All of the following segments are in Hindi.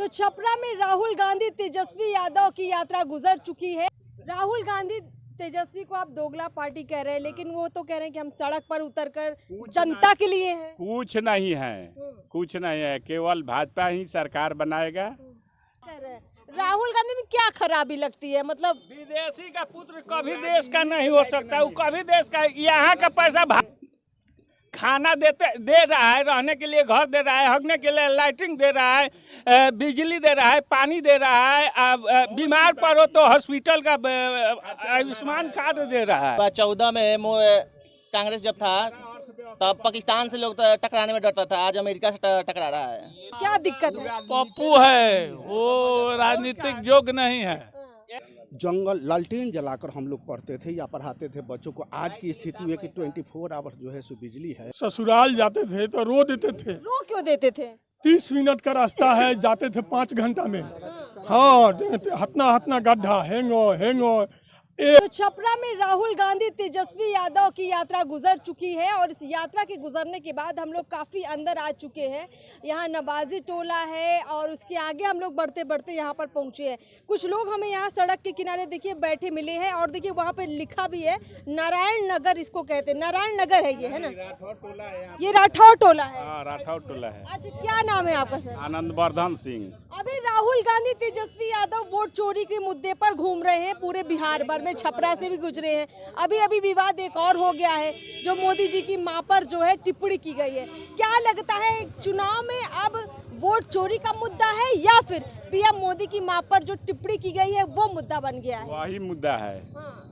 तो छपरा में राहुल गांधी तेजस्वी यादव की यात्रा गुजर चुकी है। राहुल गांधी तेजस्वी को आप दोगला पार्टी कह रहे हैं, लेकिन वो तो कह रहे हैं कि हम सड़क पर उतरकर जनता के लिए हैं। कुछ नहीं है, कुछ नहीं है, केवल भाजपा ही सरकार बनाएगा। राहुल गांधी में क्या खराबी लगती है? मतलब विदेशी का पुत्र कभी देश का नहीं हो सकता, वो कभी देश का, यहाँ का पैसा खाना दे रहा है, रहने के लिए घर दे रहा है, हगने के लिए लाइटिंग दे रहा है, बिजली दे रहा है, पानी दे रहा है, बीमार पड़ो तो हॉस्पिटल का आयुष्मान कार्ड दे रहा है। 14 में कांग्रेस जब था तब पाकिस्तान से लोग टकराने में डरता था, आज अमेरिका से टकरा रहा है। क्या दिक्कत है? पप्पू है, वो राजनीतिक योग्य नहीं है। जंगल लालटेन जलाकर हम लोग पढ़ते थे या पढ़ाते थे बच्चों को। आज की स्थिति है कि 24 आवर्स जो है सो बिजली है। ससुराल जाते थे तो रो देते थे। रो क्यों देते थे? 30 मिनट का रास्ता है, जाते थे 5 घंटा में। हाँ, हतना गड्ढा, हेंगो। तो छपरा में राहुल गांधी तेजस्वी यादव की यात्रा गुजर चुकी है और इस यात्रा के गुजरने के बाद हम लोग काफ़ी अंदर आ चुके हैं। यहाँ नवाजी टोला है और उसके आगे हम लोग बढ़ते बढ़ते यहाँ पर पहुँचे हैं। कुछ लोग हमें यहाँ सड़क के किनारे देखिए बैठे मिले हैं और देखिए वहाँ पे लिखा भी है नारायण नगर, इसको कहते हैं नारायण नगर है, ये है ना? ये राठौर टोला है। राठौर टोला है। अच्छा, क्या नाम है आपका सर? आनंदवर्धन सिंह। अभी राहुल गांधी तेजस्वी यादव वोट चोरी के मुद्दे पर घूम रहे हैं पूरे बिहार भर में, छपरा से भी गुजरे हैं। अभी विवाद एक और हो गया है, जो मोदी जी की मां पर जो है टिप्पणी की गई है। क्या लगता है चुनाव में अब वोट चोरी का मुद्दा है या फिर पीएम मोदी की मां पर जो टिप्पणी की गई है वो मुद्दा बन गया है? वही मुद्दा है। हाँ।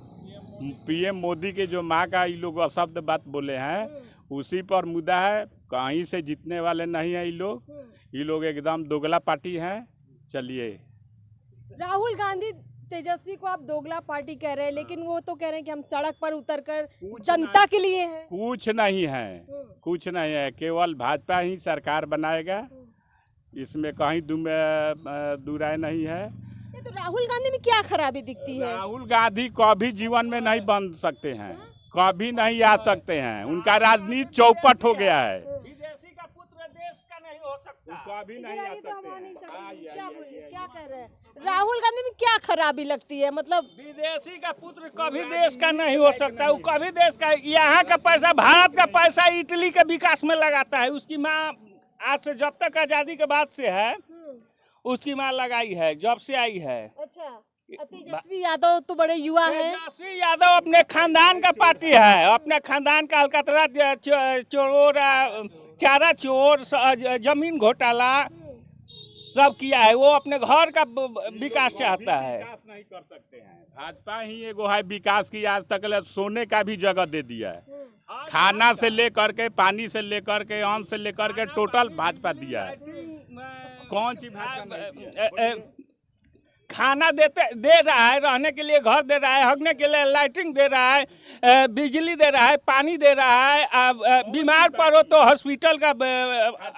पीएम मोदी के जो माँ का ये लोग अशब्द बात बोले हैं उसी पर मुद्दा है। कहीं से जीतने वाले नहीं है ये लोग एकदम दोगला पार्टी है। चलिए, राहुल गांधी तेजस्वी को आप दोगला पार्टी कह रहे हैं, लेकिन वो तो कह रहे हैं कि हम सड़क पर उतरकर जनता के लिए हैं। कुछ नहीं है, कुछ नहीं है, केवल भाजपा ही सरकार बनाएगा। इसमें कहीं दुराय नहीं है। ये तो राहुल गांधी में क्या खराबी दिखती है? राहुल गांधी कभी जीवन में नहीं बन सकते हैं, कभी नहीं आ सकते हैं। उनका राजनीति चौपट हो गया है। विदेशी का पुत्र देश का नहीं हो सकता, कभी नहीं आ सकते क्या कह रहे हैं? राहुल गांधी में क्या खराबी लगती है? मतलब विदेशी का पुत्र कभी देश का नहीं हो सकता, वो कभी देश का, यहाँ का पैसा, भारत का पैसा इटली के विकास में लगाता है। उसकी माँ आज से, जब तक आजादी के बाद से है, उसकी माँ लगाई है, जब से आई है। अच्छा, तेजस्वी यादव तो बड़े युवा हैं। तेजस्वी यादव अपने खानदान का पार्टी है, अपने खानदान का अलकतरा चोर, चारा चोर, जमीन घोटाला सब किया है। वो अपने घर का विकास चाहता है। विकास नहीं कर सकते हैं। भाजपा ही एगो है विकास की, आज तक सोने का भी जगह दे दिया है। खाना से लेकर के, पानी से लेकर के, अन्न से लेकर के टोटल भाजपा दिया है। कौन सी भाजपा? खाना दे रहा है, रहने के लिए घर दे रहा है, हगने के लिए लाइटिंग दे रहा है, बिजली दे रहा है, पानी दे रहा है, बीमार पड़ो तो हॉस्पिटल का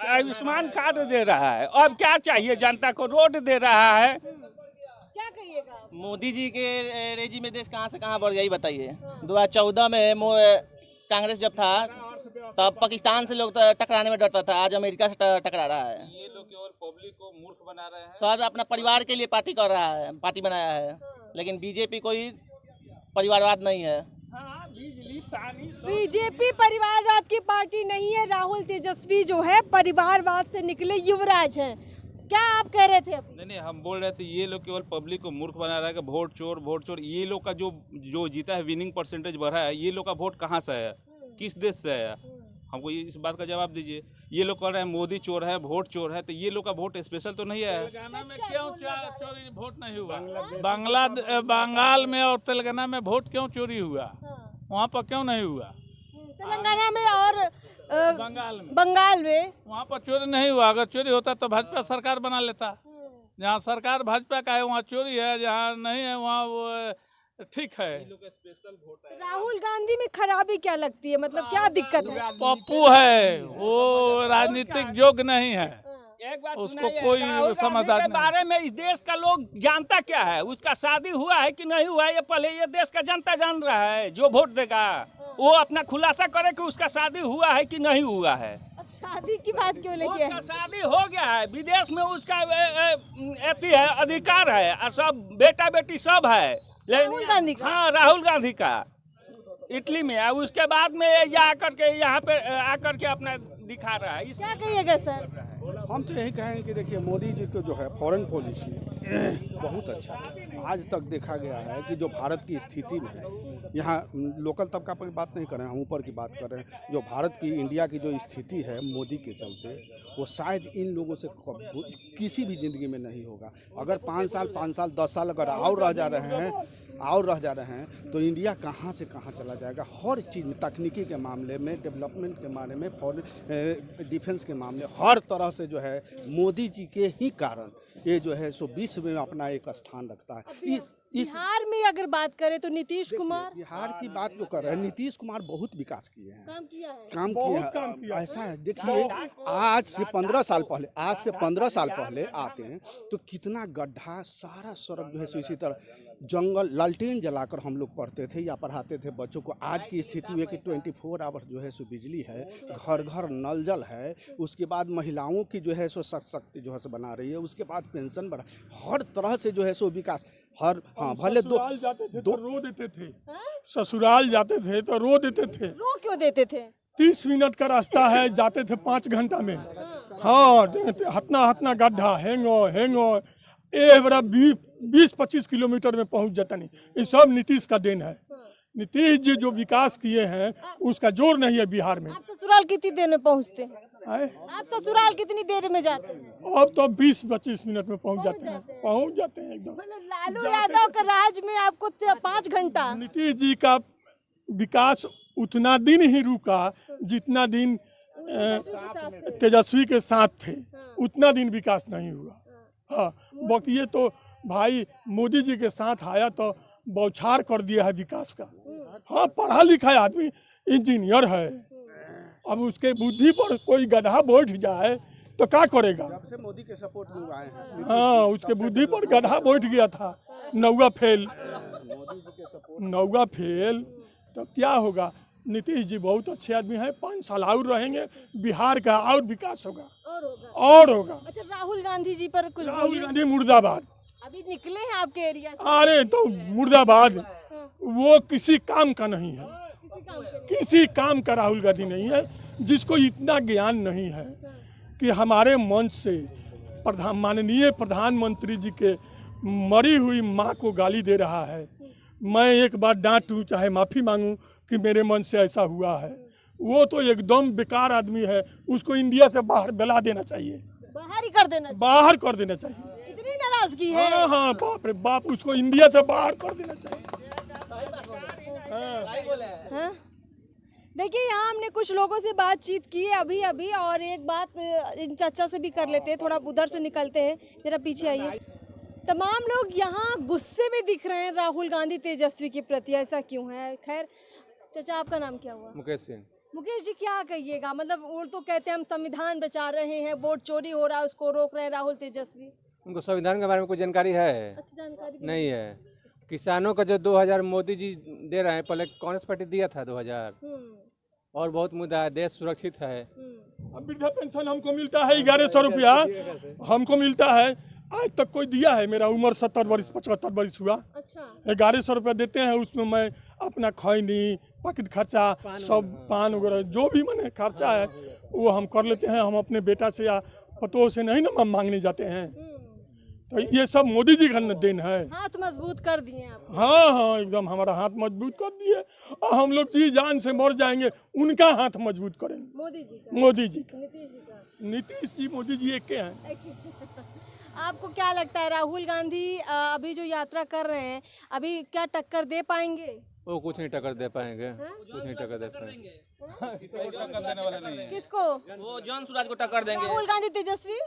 आयुष्मान कार्ड दे रहा है। अब क्या चाहिए जनता को? रोड दे रहा है। क्या कहिएगा? मोदी जी के रेजी में देश कहाँ से कहाँ बढ़ गया, बताइए। 2014 में कांग्रेस जब था तब पाकिस्तान से लोग टकराने में डरता था, आज अमेरिका से टकरा रहा है। ये लोग केवल पब्लिक को मूर्ख बना रहे हैं। सब अपना परिवार के लिए पार्टी कर रहा है, पार्टी बनाया है, लेकिन बीजेपी कोई परिवारवाद नहीं है। बीजेपी परिवारवाद की पार्टी नहीं है। राहुल तेजस्वी जो है परिवारवाद से निकले युवराज हैं। क्या आप कह रहे थे? नहीं, हम बोल रहे थे ये लोग केवल पब्लिक को मूर्ख बना रहा है कि वोट चोर। ये लोग का जो जीता है, विनिंग परसेंटेज बढ़ा है, ये लोग का वोट कहाँ से है, किस देश से है? हमको इस बात का जवाब दीजिए। ये लोग कह रहे हैं मोदी चोर है, वोट चोर है, तो ये लोग का वोट स्पेशल तो नहीं है। तेलंगाना में क्यों चोरी वोट नहीं हुआ? बंगाल में और तेलंगाना में वोट क्यों चोरी हुआ? वहाँ पर क्यों नहीं हुआ? तेलंगाना में और बंगाल में वहाँ पर चोरी नहीं हुआ। अगर चोरी होता तो भाजपा सरकार बना लेता। जहाँ सरकार भाजपा का है वहाँ चोरी है, जहाँ नहीं है वहाँ वो ठीक है। राहुल गांधी में खराबी क्या लगती है? मतलब क्या दिक्कत है? पप्पू है, वो राजनीतिक योग्य नहीं है। एक बात उसको कोई समझदार के बारे में इस देश का लोग जानता क्या है? उसका शादी हुआ है कि नहीं हुआ है, ये पहले ये देश का जनता जान रहा है। जो वोट देगा वो अपना खुलासा करे कि उसका शादी हुआ है कि नहीं हुआ है। शादी की बात क्यों लेके उसका शादी हो गया है, विदेश में उसका अति है, अधिकार है, और सब बेटा बेटी सब है। राहुल गांधी का? हाँ, राहुल गांधी का इटली में है। उसके बाद में ये आकर के यहाँ पे आकर के अपना दिखा रहा है। क्या कहिएगा सर? हम तो यही कहेंगे कि देखिए मोदी जी को जो है फॉरेन पॉलिसी बहुत अच्छा है। आज तक देखा गया है कि जो भारत की स्थिति में है, यहाँ लोकल तबका पर बात नहीं कर रहे हैं, हम ऊपर की बात कर रहे हैं। जो भारत की इंडिया की जो स्थिति है मोदी के चलते, वो शायद इन लोगों से किसी भी ज़िंदगी में नहीं होगा। अगर 5 साल 10 साल अगर और रह जा रहे हैं तो इंडिया कहाँ से कहाँ चला जाएगा। हर चीज़ में, तकनीकी के मामले में, डेवलपमेंट के मामले में, फॉरेन डिफेंस के मामले, हर तरह से जो है मोदी जी के ही कारण ये जो है सो विश्व में अपना एक स्थान रखता है। बिहार में अगर बात करें तो नीतीश कुमार, बिहार की बात जो कर रहे हैं, नीतीश कुमार बहुत विकास किए हैं, काम किया है। काम किया है। ऐसा है, देखिए आज से 15 साल पहले आते हैं तो कितना गड्ढा, सारा सड़क जो है सो इसी तरह जंगल, लालटेन जलाकर हम लोग पढ़ते थे या पढ़ाते थे बच्चों को। आज की स्थिति है कि 24 आवर्स जो है सो बिजली है, घर घर नल जल है। उसके बाद महिलाओं की जो है सो शक्ति जो है सो बना रही है। उसके बाद पेंशन बढ़ा, हर तरह से जो है सो विकास। हर हाँ भले ससुराल जाते थे तो रो देते थे, ससुराल जाते थे तो रो देते थे। रो क्यों देते थे? 30 मिनट का रास्ता है, जाते थे 5 घंटा में। हाँ, हतना गड्ढा हेंगो ये बड़ा 20-25 किलोमीटर में पहुंच जाता नहीं। ये सब नीतीश का देन है। नीतीश जी जो विकास किए हैं उसका जोर नहीं है बिहार में। आप ससुराल कितनी देर में पहुंचते हैं? आए? आप ससुराल कितनी देर में जाते हैं? अब तो 20-25 मिनट में पहुंच जाते हैं एकदम। मतलब लालू यादव का राज में आपको 5 घंटा। नीतीश जी का विकास उतना दिन ही रुका जितना दिन तेजस्वी के साथ थे, उतना दिन विकास नहीं हुआ। हाँ, बाकी ये तो भाई मोदी जी के साथ आया तो बौछार कर दिया है विकास का। हाँ, पढ़ा लिखा आदमी, इंजीनियर है। अब उसके बुद्धि पर कोई गधा बैठ जाए तो क्या करेगा? जब से मोदी के सपोर्ट में आए हैं, हाँ, उसके बुद्धि पर गधा बैठ गया था। नौवा फेल तो क्या होगा? नीतीश जी बहुत अच्छे आदमी हैं, 5 साल और रहेंगे, बिहार का और विकास होगा और होगा। अच्छा, राहुल गांधी जी पर कुछ राहुल गांधी मुर्दाबाद। अभी निकले हैं आपके एरिया से? अरे तो मुर्दाबाद, वो किसी काम का नहीं है, किसी काम का राहुल गांधी नहीं है। जिसको इतना ज्ञान नहीं है कि हमारे मंच से माननीय प्रधानमंत्री जी के मरी हुई माँ को गाली दे रहा है। मैं एक बार डांटूं चाहे माफ़ी मांगूं कि मेरे मन से ऐसा हुआ है, वो तो एकदम बेकार आदमी है। उसको इंडिया से बाहर बेला देना चाहिए, बाहर ही कर देना चाहिए। बाहर कर देना चाहिए। इतनी नाराजगी है? हाँ हाँ, बाप रे बाप, उसको इंडिया से बाहर कर देना चाहिए। हाँ? देखिए, यहाँ हमने कुछ लोगों से बातचीत की है अभी और एक बात इन चाचा से भी कर लेते हैं। थोड़ा उधर से निकलते हैं, जरा पीछे आइए। तमाम लोग यहाँ गुस्से में दिख रहे हैं राहुल गांधी तेजस्वी के प्रति। ऐसा क्यों है? खैर चाचा, आपका नाम क्या हुआ? मुकेश सिंह। मुकेश जी, क्या कहिएगा? मतलब वो तो कहते हैं हम संविधान बचा रहे हैं, वोट चोरी हो रहा है उसको रोक रहे हैं राहुल तेजस्वी। उनको संविधान के बारे में कोई जानकारी है? अच्छा, जानकारी नहीं है। किसानों का जो 2000 मोदी जी दे रहे हैं, पहले कांग्रेस पार्टी दिया था 2000, और बहुत मुद्दा है, देश सुरक्षित है। अब वृद्धा पेंशन हमको मिलता है 1100 रुपया हमको मिलता है। आज तक कोई दिया है? मेरा उम्र 70 वर्ष 75 वर्ष हुआ। अच्छा, 1100 रुपया देते हैं, उसमें मैं अपना खैनी, पॉकेट खर्चा, सब पान वगैरह जो भी मैंने खर्चा है वो हम कर लेते हैं। हम अपने बेटा से या पतों से नहीं ना मांगने जाते हैं। तो ये सब मोदी जी का देन है। हाथ मजबूत कर दिए आप। हाँ हाँ, एकदम हमारा हाथ मजबूत कर दिए, और हम लोग जी जान से मर जाएंगे, उनका हाथ मजबूत करेंगे। मोदी जी का, मोदी जी का, नीतीश जी का। नीतीश जी मोदी जी एक के हैं। आपको क्या लगता है राहुल गांधी अभी जो यात्रा कर रहे हैं, अभी क्या टक्कर दे पाएंगे? वो कुछ नहीं टक्कर दे पाएंगे, कुछ नहीं टक्कर दे पाएंगे। किसको? वो जॉन सूरज को टक्कर देंगे। राहुल गांधी तेजस्वी?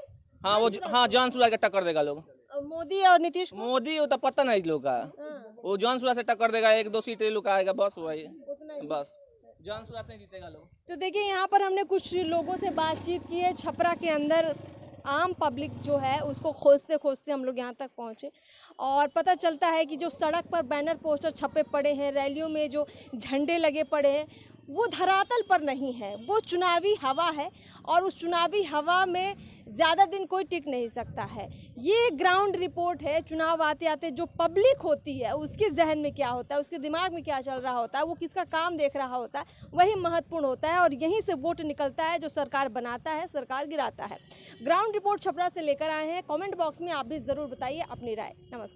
हाँ, जॉन सूरज को टक्कर देगा लोग। मोदी और नीतीश को? मोदी वो तो पता नहीं इस लोग का। वो जॉन सूरज से टक्कर देगा, 1-2 सीट लोग का आएगा, बस वही बस। जॉन सूरज नहीं जीतेगा लोग। तो देखिए, यहाँ पर हमने कुछ लोगों से बातचीत की है। छपरा के अंदर आम पब्लिक जो है उसको खोजते खोजते हम लोग यहाँ तक पहुँचे, और पता चलता है कि जो सड़क पर बैनर पोस्टर छपे पड़े हैं, रैलियों में जो झंडे लगे पड़े हैं, वो धरातल पर नहीं है, वो चुनावी हवा है और उस चुनावी हवा में ज़्यादा दिन कोई टिक नहीं सकता है। ये ग्राउंड रिपोर्ट है। चुनाव आते आते जो पब्लिक होती है उसके जहन में क्या होता है, उसके दिमाग में क्या चल रहा होता है, वो किसका काम देख रहा होता है, वही महत्वपूर्ण होता है और यहीं से वोट निकलता है। जो सरकार बनाता है सरकार गिराता है। ग्राउंड रिपोर्ट छपरा से लेकर आए हैं। कमेंट बॉक्स में आप भी ज़रूर बताइए अपनी राय। नमस्कार।